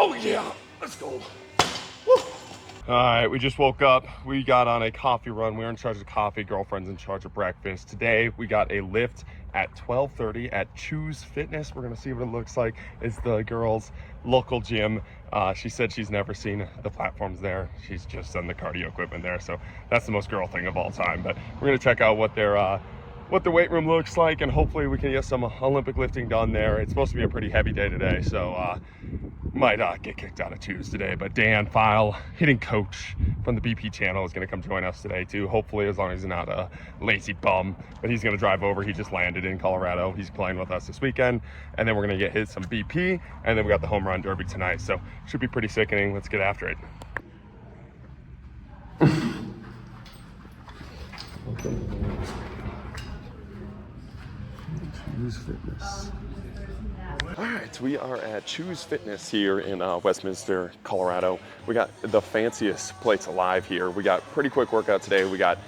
Oh yeah, let's go. Woo. All right, we just woke up. We got on a coffee run. We're in charge of coffee. Girlfriend's in charge of breakfast. Today, we got a lift at 12:30 at Chuze Fitness. We're gonna see what it looks like. It's the girls' local gym. She said she's never seen the platforms there. She's just done the cardio equipment there. So that's the most girl thing of all time. But we're gonna check out what the weight room looks like, and hopefully we can get some Olympic lifting done there. It's supposed to be a pretty heavy day today, so might get kicked out of Chuze today. But Dan File, hitting coach from the BP channel, is going to come join us today too, hopefully, as long as he's not a lazy bum. But he's going to drive over. He just landed in Colorado. He's playing with us this weekend, and then we're going to get hit some BP, and then we got the home run derby tonight, so should be pretty sickening. Let's get after it. Okay. Chuze Fitness. All right, we are at Chuze Fitness here in Westminster, Colorado. We got the fanciest plates alive here. We got pretty quick workout today. We got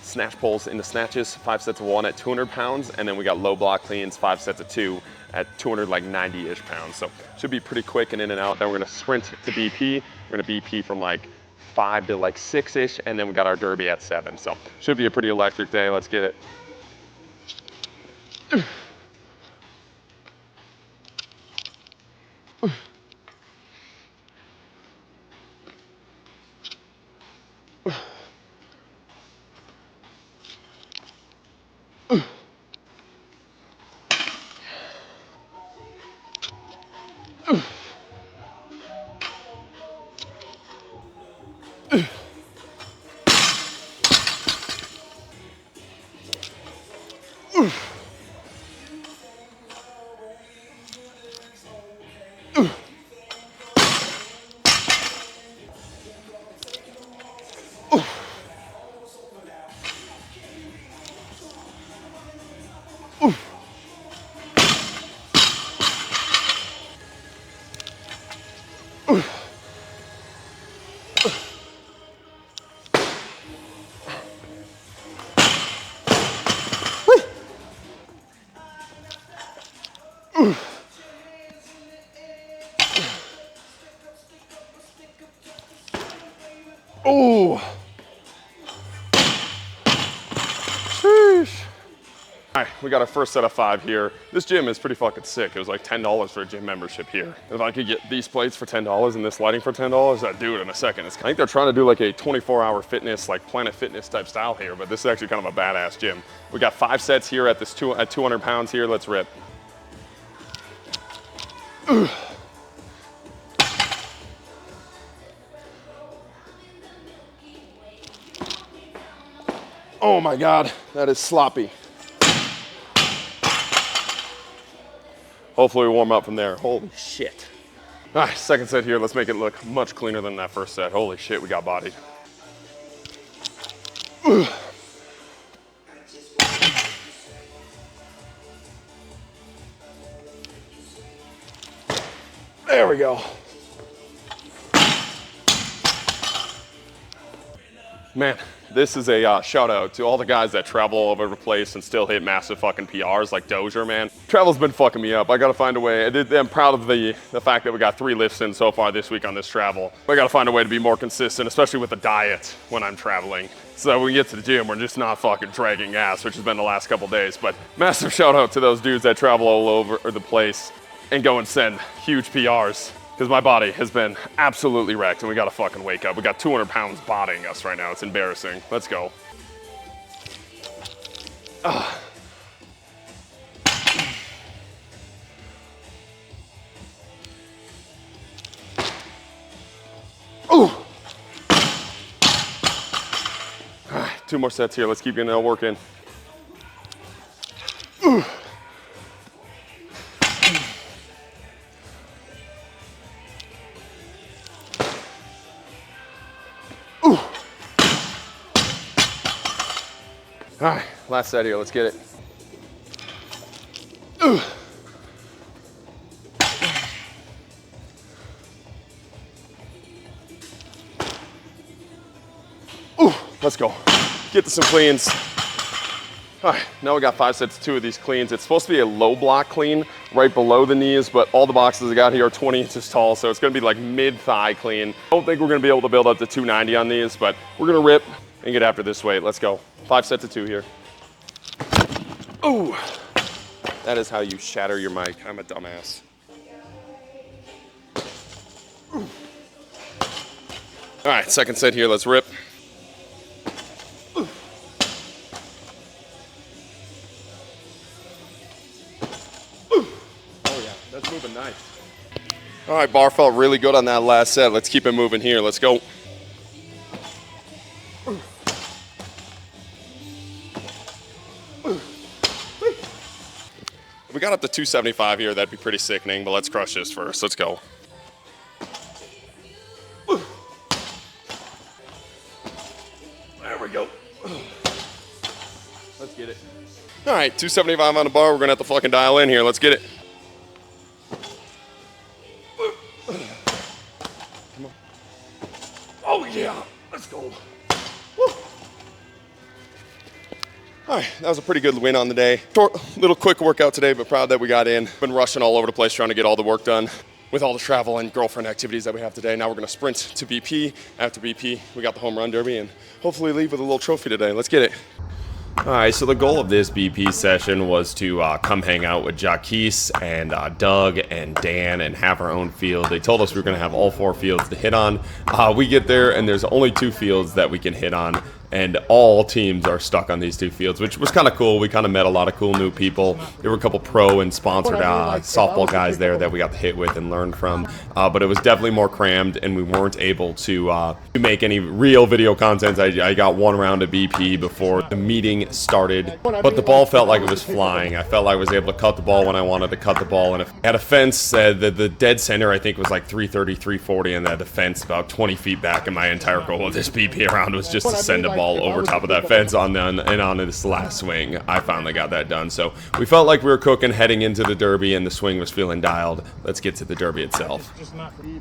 snatch pulls into snatches, 5 sets of 1 at 200 pounds, and then we got low block cleans, 5 sets of 2 at 290-ish pounds. So should be pretty quick and in and out. Then we're gonna sprint to BP. We're gonna BP from like 5 to like 6-ish, and then we got our derby at 7. So should be a pretty electric day. Let's get it. Oh, sheesh. All right, we got our first set of 5 here. This gym is pretty fucking sick. It was like $10 for a gym membership here. If I could get these plates for $10 and this lighting for $10, I'd do it in a second. I think they're trying to do like a 24-hour fitness, like Planet Fitness type style here, but this is actually kind of a badass gym. We got 5 sets here at this at 200 pounds here. Let's rip. Oh my God, that is sloppy. Hopefully we warm up from there. Holy shit. All right, second set here. Let's make it look much cleaner than that first set. Holy shit, we got bodied. There we go. Man, this is a shout out to all the guys that travel all over the place and still hit massive fucking PRs like Dozier, man. Travel's been fucking me up. I gotta find a way. I'm proud of the fact that we got 3 lifts in so far this week on this travel. But I gotta find a way to be more consistent, especially with the diet when I'm traveling. So that when we get to the gym, we're just not fucking dragging ass, which has been the last couple days. But massive shout out to those dudes that travel all over the place and go and send huge PRs. Because my body has been absolutely wrecked and we gotta fucking wake up. We got 200 pounds bodying us right now. It's embarrassing. Let's go. Ooh. All right, 2 more sets here. Let's keep getting that work in. Ooh. All right, last set here, let's get it. Ooh. Ooh, let's go. Get to some cleans. All right, now we got 5 sets of 2 of these cleans. It's supposed to be a low block clean, right below the knees, but all the boxes I got here are 20 inches tall, so it's gonna be like mid-thigh clean. I don't think we're gonna be able to build up to 290 on these, but we're gonna rip and get after this weight. Let's go. 5 sets of 2 here. Ooh, that is how you shatter your mic. I'm a dumbass. Ooh. All right, second set here, let's rip. Ooh. Ooh. Oh yeah, that's moving nice. All right, bar felt really good on that last set. Let's keep it moving here, let's go. If we got up to 275 here, that'd be pretty sickening, but let's crush this first. Let's go. There we go. Let's get it. All right, 275 on the bar. We're gonna have to fucking dial in here. Let's get it. Come on. Oh yeah, let's go. Woo. All right, that was a pretty good win on the day. Short, little quick workout today, but proud that we got in. Been rushing all over the place trying to get all the work done with all the travel and girlfriend activities that we have today. Now we're gonna sprint to BP. After BP, we got the home run derby and hopefully leave with a little trophy today. Let's get it. All right, so the goal of this BP session was to come hang out with Jacquis and Doug and Dan and have our own field. They told us we were going to have all 4 fields to hit on. We get there and there's only 2 fields that we can hit on, and all teams are stuck on these 2 fields, which was kind of cool. We kind of met a lot of cool new people. There were a couple pro and sponsored softball guys there that we got to hit with and learn from, but it was definitely more crammed, and we weren't able to make any real video content. I got 1 round of BP before the meeting started, but the ball felt like it was flying. I felt like I was able to cut the ball when I wanted to cut the ball, and if I had a fence, the dead center I think was like 330, 340, and that the fence about 20 feet back, and my entire goal of this BP round was just to send the ball over top of that fence on this last swing. I finally got that done, so we felt like we were cooking heading into the derby, and the swing was feeling dialed. Let's get to the derby itself. It's just not for me,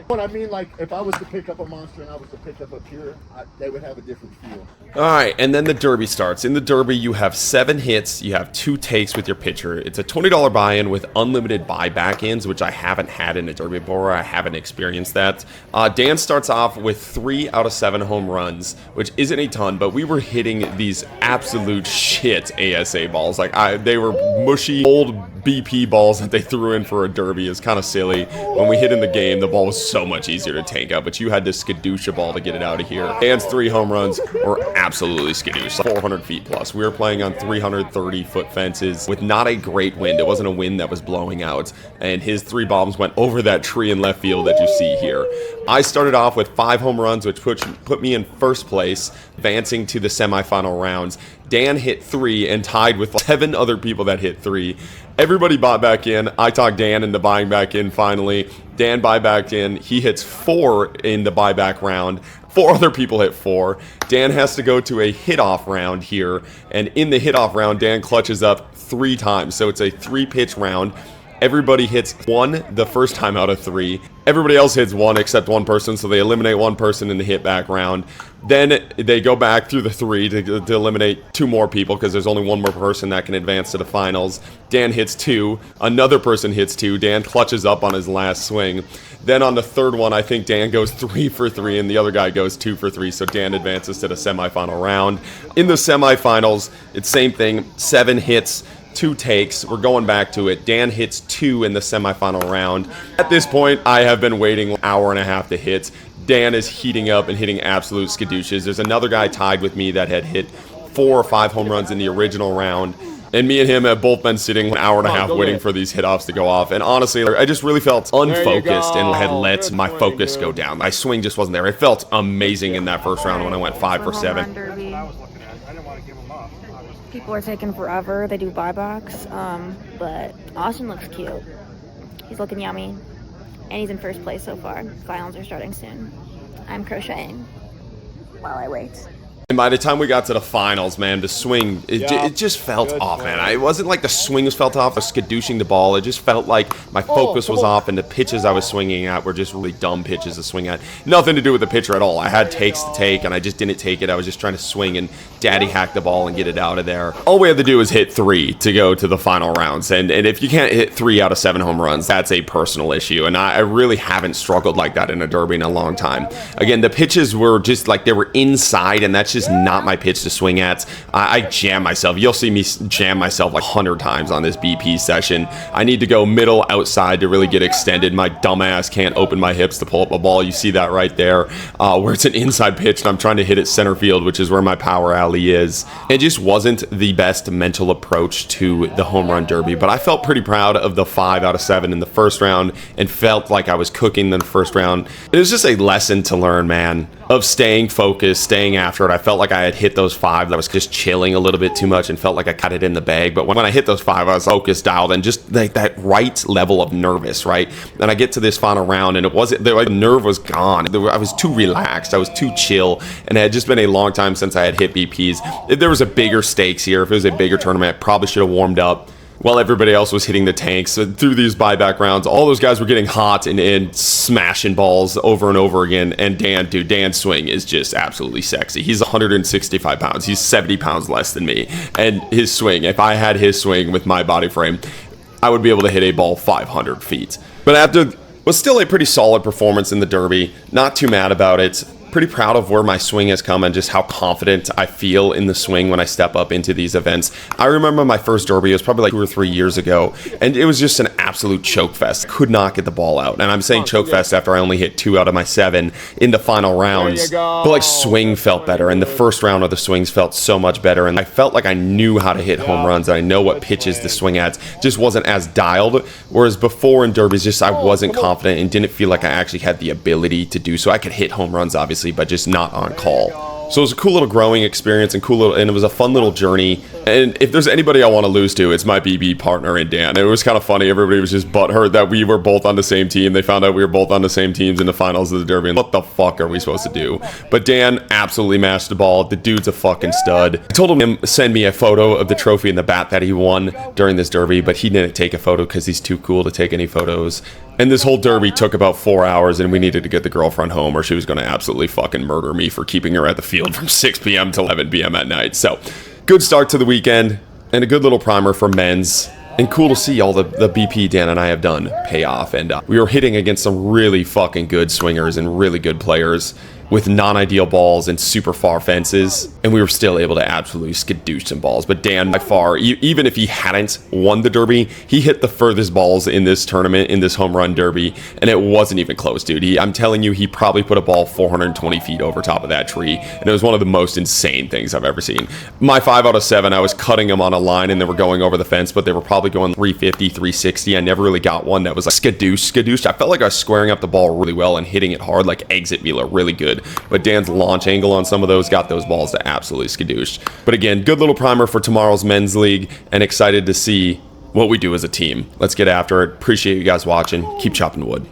but I mean, like, if I was to pick up a monster and I was to pick up a pure, they would have a different feel. All right, and then the derby starts. In the derby, you have 7 hits, you have 2 takes with your pitcher. It's a $20 buy-in with unlimited buyback-ins, which I haven't had in a derby before. I haven't experienced that. Dan starts off with 3 out of 7 home runs, which isn't a ton, but we were hitting these absolute shit ASA balls. Like, they were mushy, old BP balls that they threw in for a derby. Is kind of silly. When we hit in the game, the ball was so much easier to tank out, but you had to skadoosh a ball to get it out of here. Dan's 3 home runs were absolutely skadoosh, 400 feet plus. We were playing on 330-foot fences with not a great wind. It wasn't a wind that was blowing out, and his 3 bombs went over that tree in left field that you see here. I started off with 5 home runs, which put me in first place, advancing to the semifinal rounds. Dan hit 3 and tied with 7 other people that hit 3. Everybody bought back in. I talked Dan into buying back in finally. Dan buy back in. He hits 4 in the buyback round. 4 other people hit 4. Dan has to go to a hit-off round here. And in the hit-off round, Dan clutches up 3 times. So it's a 3-pitch round. Everybody hits 1 the first time out of 3. Everybody else hits 1 except 1 person, so they eliminate 1 person in the hit back round. Then they go back through the 3 to eliminate 2 more people, because there's only 1 more person that can advance to the finals. Dan hits 2. Another person hits 2. Dan clutches up on his last swing. Then on the 3rd one, I think Dan goes 3 for 3, and the other guy goes 2 for 3, so Dan advances to the semifinal round. In the semifinals, it's same thing, 7 hits, 2 takes. We're going back to it. Dan hits 2 in the semifinal round. At this point, I have been waiting an hour and a half to hit. Dan is heating up and hitting absolute skadooshes. There's another guy tied with me that had hit 4 or 5 home runs in the original round. And me and him have both been sitting an hour and a half waiting for these hit-offs to go off. And honestly, I just really felt unfocused and had let my focus go down. My swing just wasn't there. It felt amazing in that first round when I went 5 for 7. People are taking forever. They do buybacks, but Austin looks cute. He's looking yummy, and he's in first place so far. Finals are starting soon. I'm crocheting while I wait. And by the time we got to the finals, man, the swing, it just felt off, man. It wasn't like the swing was felt off, I was skadooshing the ball. It just felt like my focus was off, and the pitches I was swinging at were just really dumb pitches to swing at. Nothing to do with the pitcher at all. I had takes to take, and I just didn't take it. I was just trying to swing and daddy hack the ball and get it out of there. All we had to do was hit 3 to go to the final rounds. And if you can't hit 3 out of 7 home runs, that's a personal issue. And I really haven't struggled like that in a derby in a long time. Again, the pitches were just like they were inside, and that's just not my pitch to swing at. I jam myself. You'll see me jam myself like 100 times on this BP session. I need to go middle outside to really get extended. My dumbass can't open my hips to pull up a ball. You see that right there, where it's an inside pitch and I'm trying to hit it center field, which is where my power alley is. It just wasn't the best mental approach to the home run derby, but I felt pretty proud of the 5 out of 7 in the first round and felt like I was cooking in the first round. It was just a lesson to learn, man, of staying focused, staying after it. I felt like I had hit those 5. I was just chilling a little bit too much and felt like I got it in the bag. But when I hit those 5, I was focused, dialed, and just like that right level of nervous, right? And I get to this final round, and it wasn't, the nerve was gone. I was too relaxed. I was too chill, and it had just been a long time since I had hit BPs. If there was a bigger stakes here, if it was a bigger tournament, I probably should have warmed up while everybody else was hitting the tanks. So through these buyback rounds, all those guys were getting hot and smashing balls over and over again. And Dan's swing is just absolutely sexy. He's 165 pounds. He's 70 pounds less than me. And his swing, if I had his swing with my body frame, I would be able to hit a ball 500 feet. But after was still a pretty solid performance in the derby. Not too mad about it. Pretty proud of where my swing has come and just how confident I feel in the swing when I step up into these events. I remember my first derby, it was probably like 2 or 3 years ago, and it was just an absolute choke fest. Could not get the ball out. And I'm saying choke fest after I only hit 2 out of my 7 in the final rounds. But like swing felt better, and the first round of the swings felt so much better, and I felt like I knew how to hit home runs, and I know what pitches to swing at. Just wasn't as dialed, whereas before in derbies, just I wasn't confident and didn't feel like I actually had the ability to do so. I could hit home runs, obviously, but just not on call. So it was a cool little growing experience and it was a fun little journey. And if there's anybody I want to lose to, it's my BB partner and Dan. It was kind of funny. Everybody was just butthurt that we were both on the same team. They found out we were both on the same teams in the finals of the derby. And what the fuck are we supposed to do? But Dan absolutely mashed the ball. The dude's a fucking stud. I told him to send me a photo of the trophy and the bat that he won during this derby, but he didn't take a photo because he's too cool to take any photos. And this whole derby took about 4 hours, and we needed to get the girlfriend home or she was going to absolutely fucking murder me for keeping her at the field from 6 p.m. to 11 p.m. at night. So, good start to the weekend and a good little primer for men's. And cool to see all the BP Dan and I have done pay off. And we were hitting against some really fucking good swingers and really good players with non-ideal balls and super far fences, and we were still able to absolutely skadoosh some balls. But Dan, by far, even if he hadn't won the derby, he hit the furthest balls in this tournament, in this home run derby, and it wasn't even close, dude. I'm telling you, he probably put a ball 420 feet over top of that tree, and it was one of the most insane things I've ever seen. My 5 out of 7, I was cutting them on a line, and they were going over the fence, but they were probably going 350, 360. I never really got one that was like skadoosh. I felt like I was squaring up the ball really well and hitting it hard, like exit Wheeler, really good. But Dan's launch angle on some of those got those balls to absolutely skadoosh. But again, good little primer for tomorrow's men's league, and excited to see what we do as a team. Let's get after it. Appreciate you guys watching. Keep chopping wood.